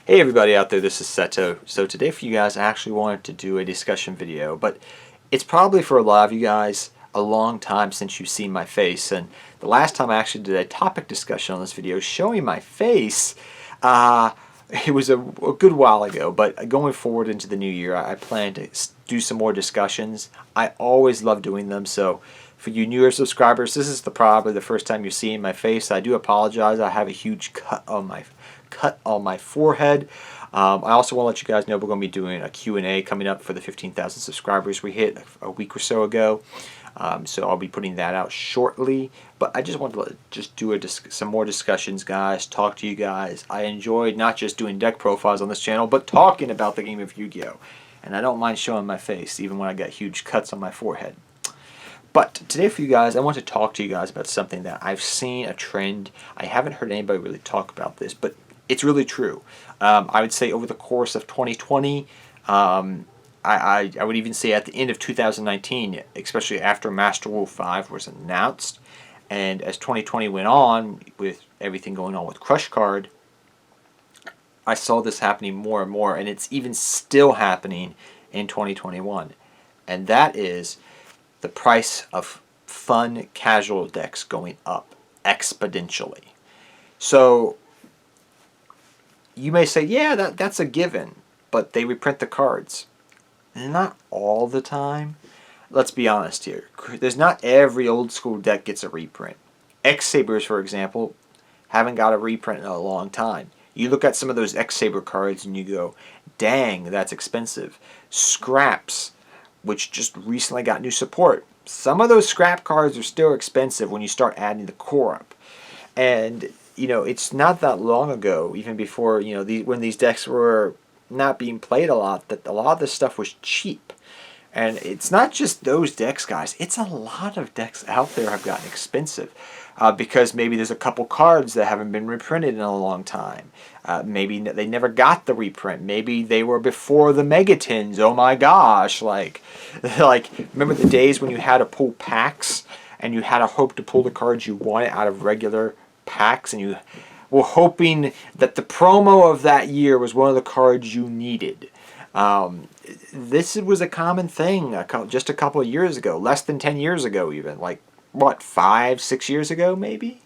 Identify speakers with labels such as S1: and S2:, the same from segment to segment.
S1: Hey everybody out there, this is Seto. So today for you guys, I actually wanted to do a discussion video, but it's probably for a lot of you guys a long time since you've seen my face. And the last time I actually did a topic discussion on this video showing my face, it was a good while ago. But going forward into the new year, I plan to do some more discussions. I always love doing them, so for you newer subscribers, this is probably the first time you're seeing my face. I do apologize. I have a huge cut on my forehead. I also want to let you guys know we're going to be doing a Q&A coming up for the 15,000 subscribers we hit a week or so ago. So I'll be putting that out shortly. But I just wanted to do some more discussions, guys. Talk to you guys. I enjoyed not just doing deck profiles on this channel, but talking about the game of Yu-Gi-Oh! And I don't mind showing my face, even when I got huge cuts on my forehead. But today for you guys, I want to talk to you guys about something that I've seen a trend. I haven't heard anybody really talk about this, but it's really true. I would say over the course of 2020, I would even say at the end of 2019, especially after Master Rule 5 was announced, and as 2020 went on, with everything going on with Crush Card, I saw this happening more and more, and it's even still happening in 2021. And that is the price of fun casual decks going up exponentially. So you may say, yeah, that's a given, but they reprint the cards. Not all the time. Let's be honest here. There's not every old school deck gets a reprint. X-Sabers, for example, haven't got a reprint in a long time. You look at some of those X-Saber cards and you go, dang, that's expensive. Scraps, which just recently got new support. Some of those scrap cards are still expensive when you start adding the core up. And, you know, it's not that long ago, even before, you know, when these decks were not being played a lot, that a lot of this stuff was cheap. And it's not just those decks, guys. It's a lot of decks out there have gotten expensive because maybe there's a couple cards that haven't been reprinted in a long time. Maybe they never got the reprint. Maybe they were before the Megatins. Oh my gosh! Like remember the days when you had to pull packs and you had to hope to pull the cards you wanted out of regular packs, and you were hoping that the promo of that year was one of the cards you needed. This was a common thing just a couple of years ago, less than 10 years ago even, like, what, 5, 6 years ago maybe?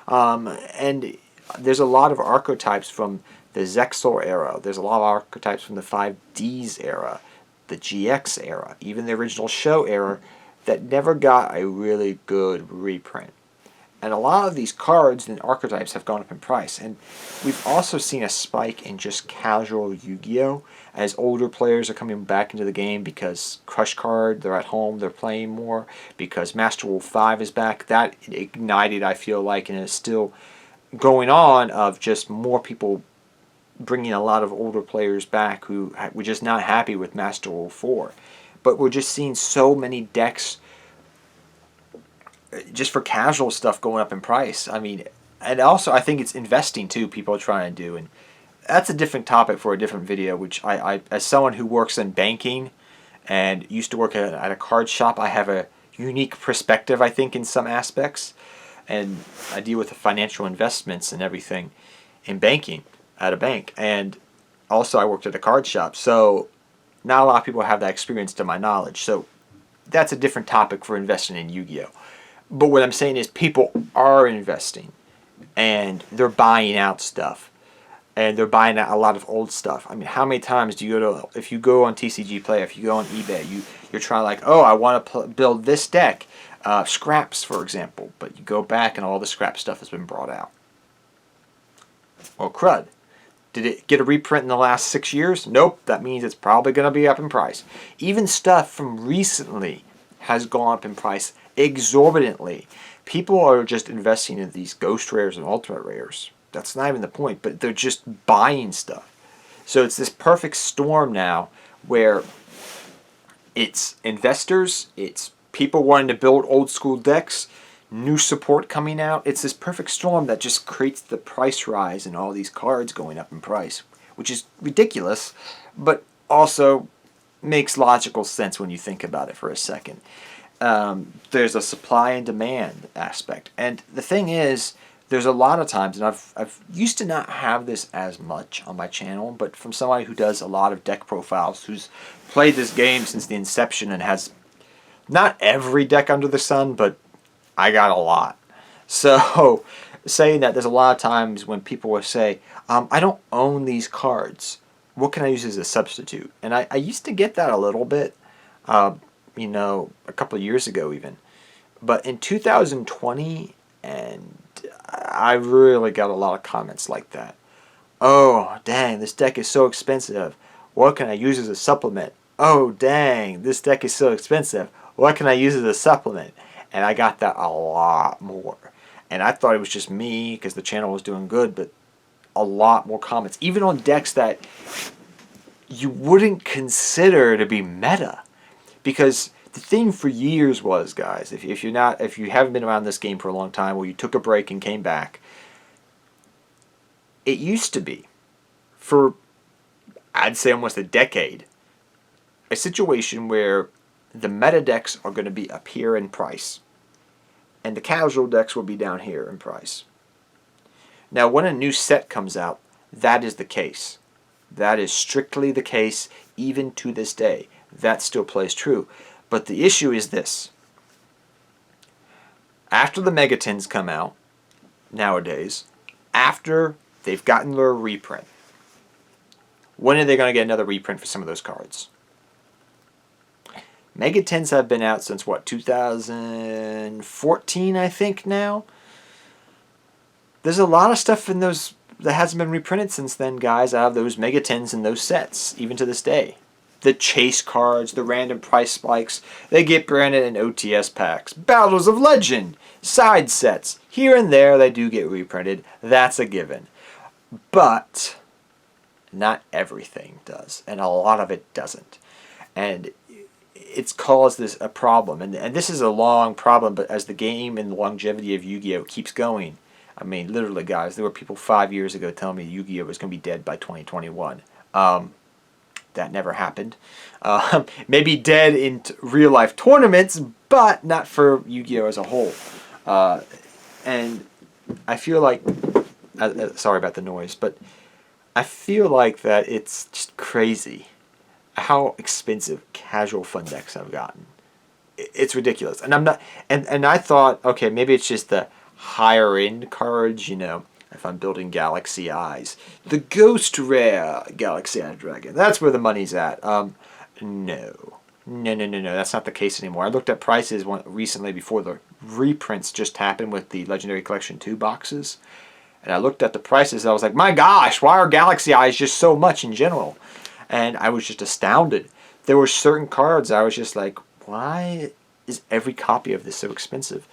S1: And there's a lot of archetypes from the Zexal era, there's a lot of archetypes from the 5Ds era, the GX era, even the original show era, that never got a really good reprint. And a lot of these cards and archetypes have gone up in price. And we've also seen a spike in just casual Yu-Gi-Oh! As older players are coming back into the game because Crush Card, they're at home, they're playing more. Because Master Rule 5 is back. That ignited, I feel like, and is still going on, of just more people bringing a lot of older players back who were just not happy with Master Rule 4. But we're just seeing so many decks just for casual stuff going up in price. I mean, and also I think it's investing too, people are trying to do, and that's a different topic for a different video, which I as someone who works in banking and used to work at a card shop, I have a unique perspective, I think, in some aspects, and I deal with the financial investments and everything in banking at a bank, and also I worked at a card shop, so not a lot of people have that experience to my knowledge, so that's a different topic for investing in Yu-Gi-Oh! But what I'm saying is people are investing, and they're buying out stuff, and they're buying out a lot of old stuff. I mean, how many times do you go to, if you go on TCG Play, if you go on eBay, you're trying like, oh, I want to build this deck, scraps, for example, but you go back and all the scrap stuff has been brought out. Well, crud. Did it get a reprint in the last 6 years? Nope, that means it's probably going to be up in price. Even stuff from recently has gone up in price exorbitantly. People are just investing in these ghost rares and ultimate rares. That's not even the point, but they're just buying stuff. So it's this perfect storm now where it's investors, it's people wanting to build old school decks, new support coming out. It's this perfect storm that just creates the price rise and all these cards going up in price, which is ridiculous, but also makes logical sense when you think about it for a second. There's a supply and demand aspect. And the thing is, there's a lot of times, and I've used to not have this as much on my channel, but from somebody who does a lot of deck profiles, who's played this game since the inception and has not every deck under the sun, but I got a lot. So saying that, there's a lot of times when people will say, I don't own these cards. What can I use as a substitute? And I used to get that a little bit, you know, a couple of years ago even. But in 2020, and I really got a lot of comments like that. Oh, dang, this deck is so expensive. What can I use as a supplement? Oh, dang, this deck is so expensive. What can I use as a supplement? And I got that a lot more. And I thought it was just me because the channel was doing good, but a lot more comments. Even on decks that you wouldn't consider to be meta. Because the thing for years was, guys, if you haven't been around this game for a long time, or you took a break and came back, it used to be, for I'd say almost a decade, a situation where the meta decks are going to be up here in price, and the casual decks will be down here in price. Now, when a new set comes out, that is the case. That is strictly the case, even to this day. That still plays true. But the issue is this. After the Megatins come out, nowadays, after they've gotten their reprint, when are they going to get another reprint for some of those cards? Megatins have been out since, what, 2014, I think, now? There's a lot of stuff in those that hasn't been reprinted since then, guys, out of those Megatins and those sets, even to this day. The chase cards, the random price spikes, they get branded in OTS packs. Battles of Legend, side sets. Here and there they do get reprinted. That's a given. But not everything does, and a lot of it doesn't. And it's caused a problem. And this is a long problem, but as the game and the longevity of Yu-Gi-Oh! Keeps going, I mean, literally, guys, there were people 5 years ago telling me Yu-Gi-Oh! Was going to be dead by 2021. That never happened. Maybe dead in real life tournaments, but not for Yu-Gi-Oh! As a whole. And I feel like, sorry about the noise, but I feel like that it's just crazy how expensive casual fun decks have gotten. It's ridiculous. And I'm not, and I thought, okay, maybe it's just the higher end cards, you know. If I'm building Galaxy Eyes, the Ghost Rare Galaxy Eye Dragon, that's where the money's at. No, that's not the case anymore. I looked at prices recently before the reprints just happened with the Legendary Collection 2 boxes, and I looked at the prices. And I was like, my gosh, why are Galaxy Eyes just so much in general? And I was just astounded. There were certain cards I was just like, why is every copy of this so expensive?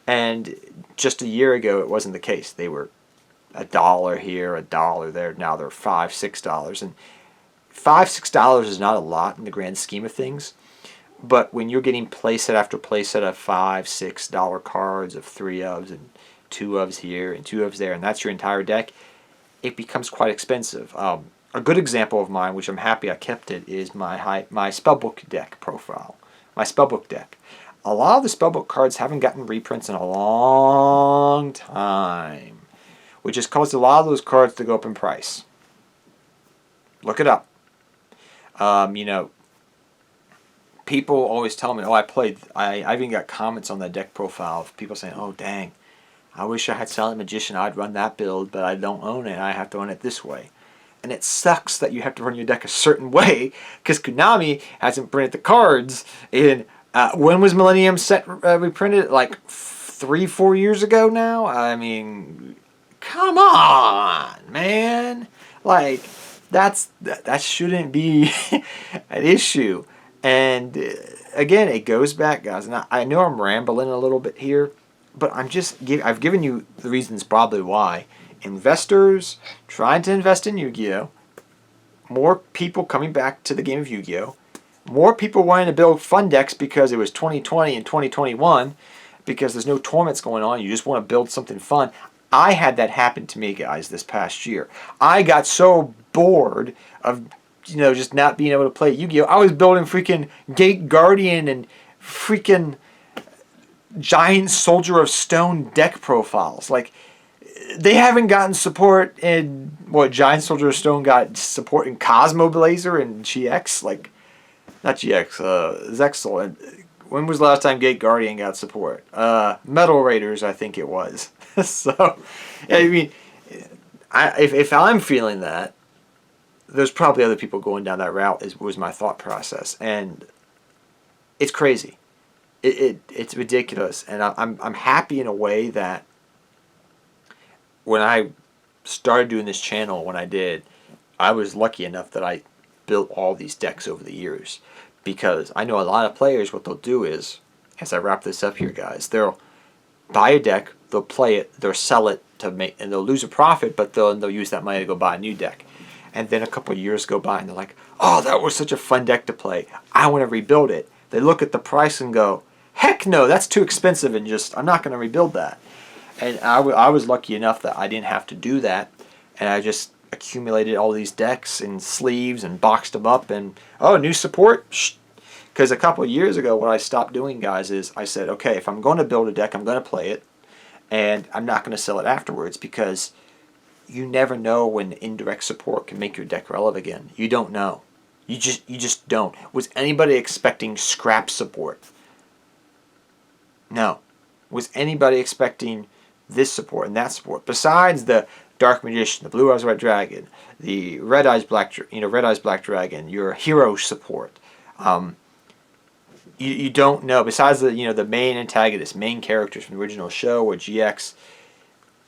S1: And just a year ago, it wasn't the case. They were $1 here, $1 there. Now they're $5, $6, and $5, $6 is not a lot in the grand scheme of things. But when you're getting playset after playset of $5, $6 cards of 3 ofs and 2 ofs here and 2 ofs there, and that's your entire deck, it becomes quite expensive. A good example of mine, which I'm happy I kept it, is my spellbook deck profile. My spellbook deck. A lot of the spellbook cards haven't gotten reprints in a long time, which has caused a lot of those cards to go up in price. Look it up. You know, people always tell me, oh, I even got comments on the deck profile of people saying, oh, dang, I wish I had Silent Magician. I'd run that build, but I don't own it. I have to run it this way. And it sucks that you have to run your deck a certain way because Konami hasn't printed the cards in, when was Millennium Set reprinted? Like 3-4 years ago now? I mean, come on, man. Like, that shouldn't be an issue. And again, it goes back, guys. And I know I'm rambling a little bit here, but I've given you the reasons probably why. Investors trying to invest in Yu-Gi-Oh! More people coming back to the game of Yu-Gi-Oh! More people wanting to build fun decks because it was 2020 and 2021 because there's no tournaments going on. You just want to build something fun. I had that happen to me, guys, this past year. I got so bored of, you know, just not being able to play Yu-Gi-Oh! I was building freaking Gate Guardian and freaking Giant Soldier of Stone deck profiles. Like, They haven't gotten support in what? Giant Soldier of Stone got support in Cosmo Blazer and GX, like not GX, Zexal. And when was the last time Gate Guardian got support? Metal Raiders, I think it was. So, I mean, if I'm feeling that, there's probably other people going down that route. Was my thought process, and it's crazy. It's ridiculous, and I'm happy in a way that when I started doing this channel, when I did, I was lucky enough that I built all these decks over the years, because I know a lot of players, what they'll do is, as I wrap this up here, guys, they'll buy a deck, they'll play it, they'll sell it to make, and they'll lose a profit, but they'll use that money to go buy a new deck. And then a couple of years go by and they're like, oh, that was such a fun deck to play, I want to rebuild it. They look at the price and go, heck no, that's too expensive, and just, I'm not going to rebuild that. And I was lucky enough that I didn't have to do that, and I just accumulated all these decks and sleeves and boxed them up, and oh, new support? Because a couple of years ago, what I stopped doing, guys, is I said, okay, if I'm going to build a deck, I'm going to play it, and I'm not going to sell it afterwards, because you never know when indirect support can make your deck relevant again. You don't know. You just don't. Was anybody expecting scrap support? No. Was anybody expecting this support and that support? Besides the Dark Magician, the Blue Eyes White Dragon, the Red Eyes Black Dragon, your hero support. You don't know. Besides the the main antagonists, main characters from the original show or GX,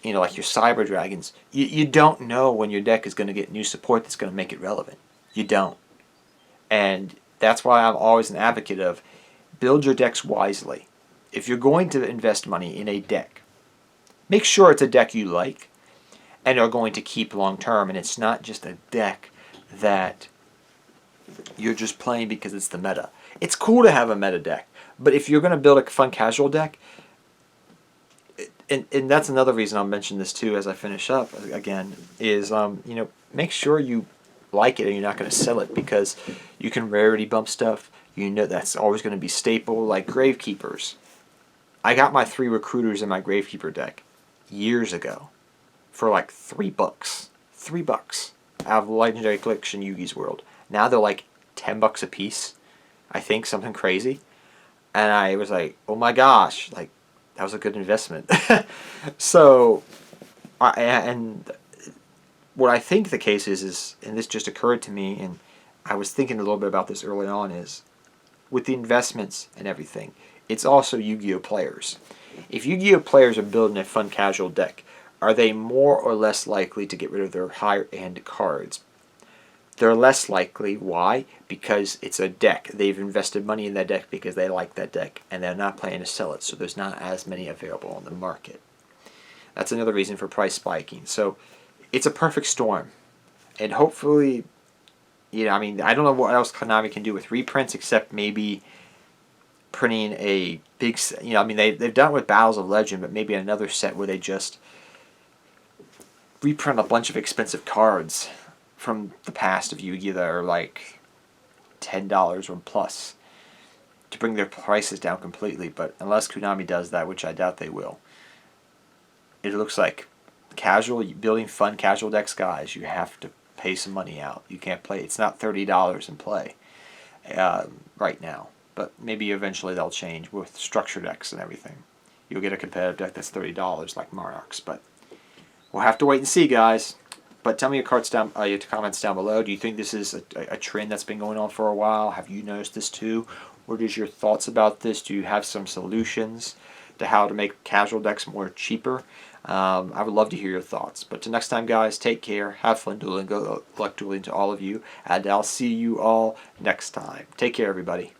S1: like your Cyber Dragons, you don't know when your deck is going to get new support that's going to make it relevant. You don't. And that's why I'm always an advocate of build your decks wisely. If you're going to invest money in a deck, make sure it's a deck you like and are going to keep long term, and it's not just a deck that you're just playing because it's the meta. It's cool to have a meta deck, but if you're going to build a fun casual deck, and that's another reason I'll mention this too as I finish up again, is make sure you like it and you're not going to sell it, because you can rarity bump stuff. That's always going to be staple, like Gravekeepers. I got my 3 recruiters in my Gravekeeper deck years ago for like $3. $3 out of the Legendary Collection Yugi's World. Now they're like $10 a piece, I think, something crazy. And I was like, oh my gosh, like that was a good investment. So, and what I think the case is, and this just occurred to me, and I was thinking a little bit about this early on, is with the investments and everything, it's also Yu-Gi-Oh players. If Yu-Gi-Oh players are building a fun casual deck, are they more or less likely to get rid of their higher-end cards? They're less likely. Why? Because it's a deck. They've invested money in that deck because they like that deck, and they're not planning to sell it, so there's not as many available on the market. That's another reason for price spiking. So it's a perfect storm. And hopefully, I don't know what else Konami can do with reprints except maybe printing a big, they've done it with Battles of Legend, but maybe another set where they just reprint a bunch of expensive cards from the past of Yu-Gi-Oh that are like $10 or plus to bring their prices down completely. But unless Konami does that, which I doubt they will, it looks like building fun casual decks, guys, you have to pay some money out. You can't play. It's not $30 in play right now. But maybe eventually they'll change with structure decks and everything. You'll get a competitive deck that's $30 like Monarchs. But we'll have to wait and see, guys. But tell me your comments down below. Do you think this is a trend that's been going on for a while? Have you noticed this too? What is your thoughts about this? Do you have some solutions to how to make casual decks more cheaper? I would love to hear your thoughts. But till next time, guys, take care. Have fun dueling. Good luck dueling to all of you. And I'll see you all next time. Take care, everybody.